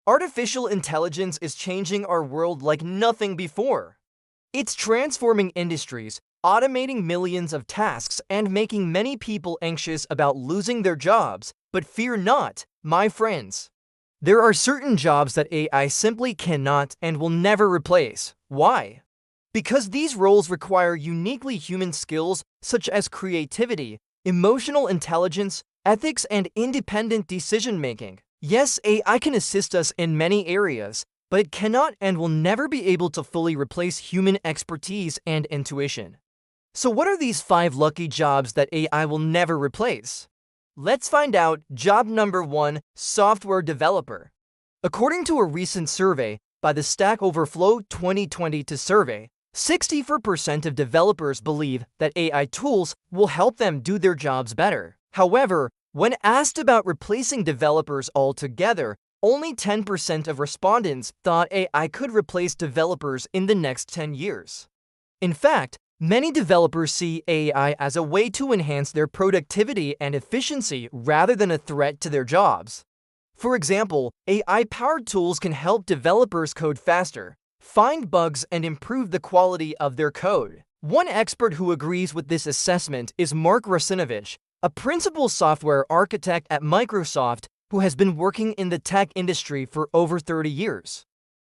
Artificial intelligence is changing our world like nothing before. It's transforming industries, automating millions of tasks, and making many people anxious about losing their jobs. But fear not, my friends. There are certain jobs that AI simply cannot and will never replace. Why? Because these roles require uniquely human skills such as creativity, emotional intelligence, ethics, and independent decision-making. Yes, AI can assist us in many areas, but it cannot and will never be able to fully replace human expertise and intuition. So what are these 5 lucky jobs that AI will never replace? Let's find out. Job number 1, software developer. According to a recent survey by the Stack Overflow 2022 survey, 64% of developers believe that AI tools will help them do their jobs better. However, when asked about replacing developers altogether, only 10% of respondents thought AI could replace developers in the next 10 years. In fact, many developers see AI as a way to enhance their productivity and efficiency rather than a threat to their jobs. For example, AI-powered tools can help developers code faster, find bugs, and improve the quality of their code. One expert who agrees with this assessment is Mark Russinovich, a principal software architect at Microsoft who has been working in the tech industry for over 30 years.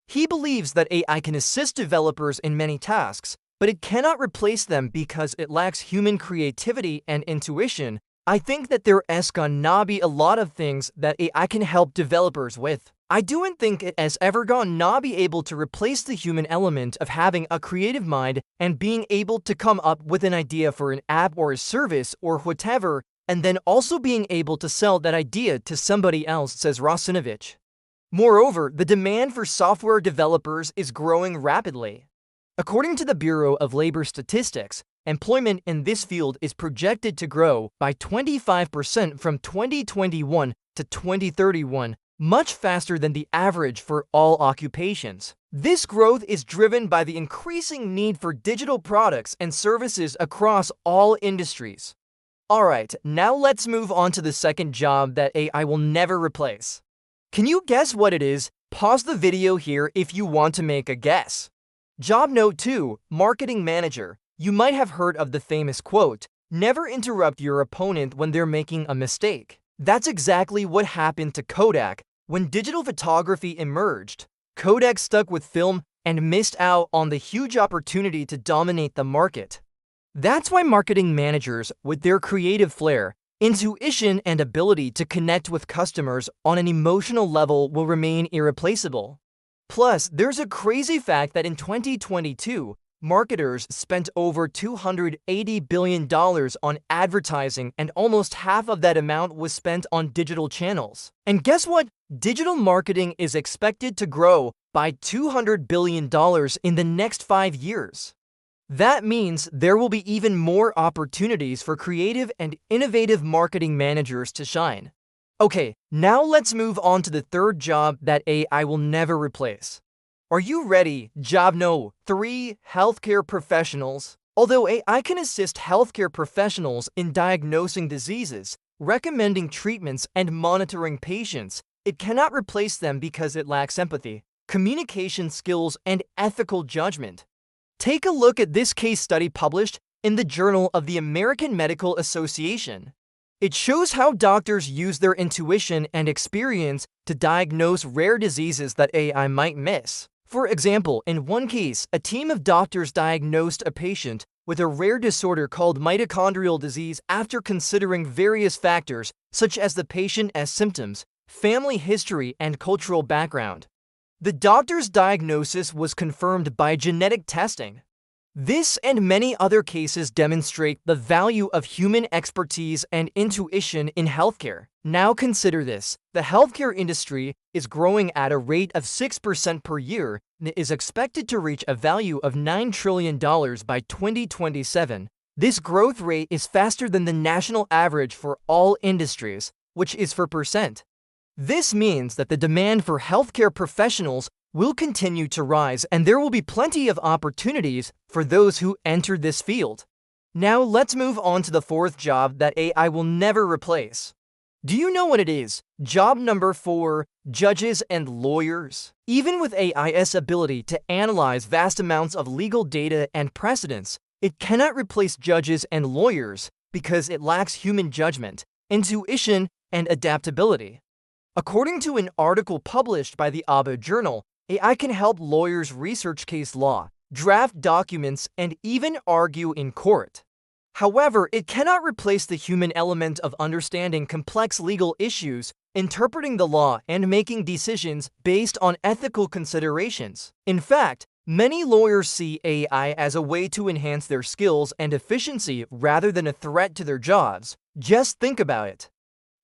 He believes that AI can assist developers in many tasks, but it cannot replace them because it lacks human creativity and intuition. I think that there's gonna be a lot of things that AI can help developers with. I don't think it has ever gonna be able to replace the human element of having a creative mind and being able to come up with an idea for an app or a service or whatever, and then also being able to sell that idea to somebody else, says Russinovich. Moreover, the demand for software developers is growing rapidly. According to the Bureau of Labor Statistics, employment in this field is projected to grow by 25% from 2021 to 2031, much faster than the average for all occupations. This growth is driven by the increasing need for digital products and services across all industries. Alright, now let's move on to the second job that AI will never replace. Can you guess what it is? Pause the video here if you want to make a guess. Job note 2, marketing manager. You might have heard of the famous quote, "Never interrupt your opponent when they're making a mistake." That's exactly what happened to Kodak when digital photography emerged. Kodak stuck with film and missed out on the huge opportunity to dominate the market. That's why marketing managers, with their creative flair, intuition, and ability to connect with customers on an emotional level, will remain irreplaceable. Plus, there's a crazy fact that in 2022, marketers spent over $280 billion on advertising, and almost half of that amount was spent on digital channels. And guess what? Digital marketing is expected to grow by $200 billion in the next 5 years. That means there will be even more opportunities for creative and innovative marketing managers to shine. Okay, now let's move on to the third job that AI will never replace. Are you ready? Job no. 3, healthcare professionals. Although AI can assist healthcare professionals in diagnosing diseases, recommending treatments, and monitoring patients, it cannot replace them because it lacks empathy, communication skills, and ethical judgment. Take a look at this case study published in the Journal of the American Medical Association. It shows how doctors use their intuition and experience to diagnose rare diseases that AI might miss. For example, in one case, a team of doctors diagnosed a patient with a rare disorder called mitochondrial disease after considering various factors such as the patient's symptoms, family history, and cultural background. The doctor's diagnosis was confirmed by genetic testing. This and many other cases demonstrate the value of human expertise and intuition in healthcare. Now consider this. The healthcare industry is growing at a rate of 6% per year and is expected to reach a value of $9 trillion by 2027. This growth rate is faster than the national average for all industries, which is 4%. This means that the demand for healthcare professionals will continue to rise, and there will be plenty of opportunities for those who enter this field. Now let's move on to the fourth job that AI will never replace. Do you know what it is? Job number 4, judges and lawyers. Even with AI's ability to analyze vast amounts of legal data and precedents, it cannot replace judges and lawyers because it lacks human judgment, intuition, and adaptability. According to an article published by the ABA Journal, AI can help lawyers research case law, draft documents, and even argue in court. However, it cannot replace the human element of understanding complex legal issues, interpreting the law, and making decisions based on ethical considerations. In fact, many lawyers see AI as a way to enhance their skills and efficiency rather than a threat to their jobs. Just think about it.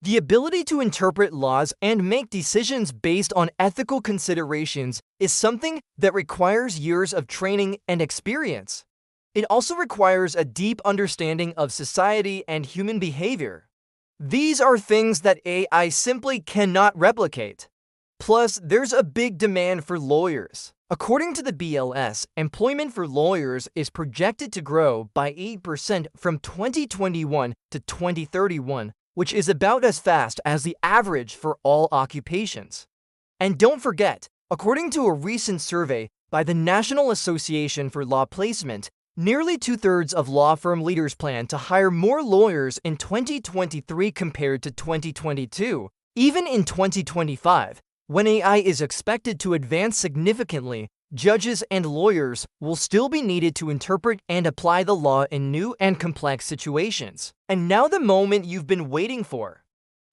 The ability to interpret laws and make decisions based on ethical considerations is something that requires years of training and experience. It also requires a deep understanding of society and human behavior. These are things that AI simply cannot replicate. Plus, there's a big demand for lawyers. According to the BLS, employment for lawyers is projected to grow by 8% from 2021 to 2031, which is about as fast as the average for all occupations. And don't forget, according to a recent survey by the National Association for Law Placement, nearly 2/3 of law firm leaders plan to hire more lawyers in 2023 compared to 2022. Even in 2025, when AI is expected to advance significantly, judges and lawyers will still be needed to interpret and apply the law in new and complex situations. And now the moment you've been waiting for.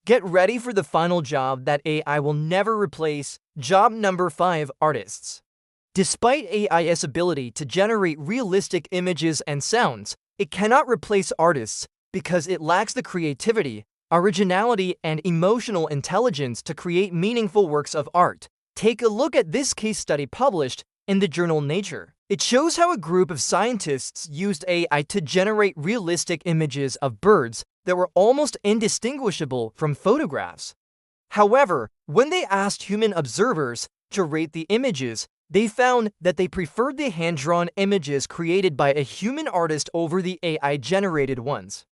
Get ready for the final job that AI will never replace. Job number 5, artists. Despite AI's ability to generate realistic images and sounds, it cannot replace artists because it lacks the creativity, originality, and emotional intelligence to create meaningful works of art. Take a look at this case study published in the journal Nature. It shows how a group of scientists used AI to generate realistic images of birds that were almost indistinguishable from photographs. However, when they asked human observers to rate the images, they found that they preferred the hand-drawn images created by a human artist over the AI-generated ones.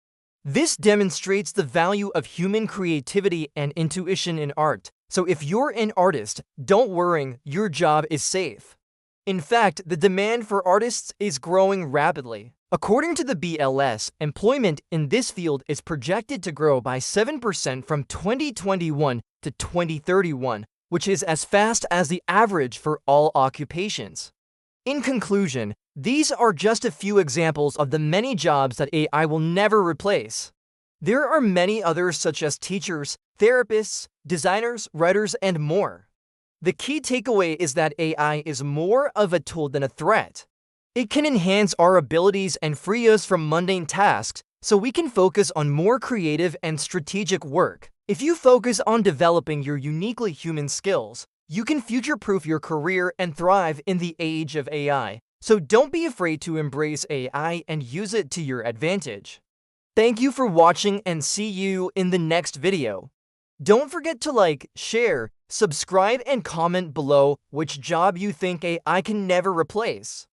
This demonstrates the value of human creativity and intuition in art. So if you're an artist, don't worry, your job is safe. In fact, the demand for artists is growing rapidly. According to the BLS, employment in this field is projected to grow by 7% from 2021 to 2031, which is as fast as the average for all occupations. In conclusion, these are just a few examples of the many jobs that AI will never replace. There are many others such as teachers, therapists, designers, writers, and more. The key takeaway is that AI is more of a tool than a threat. It can enhance our abilities and free us from mundane tasks so we can focus on more creative and strategic work. If you focus on developing your uniquely human skills, you can future-proof your career and thrive in the age of AI. So don't be afraid to embrace AI and use it to your advantage. Thank you for watching and see you in the next video. Don't forget to like, share, subscribe, and comment below which job you think AI can never replace.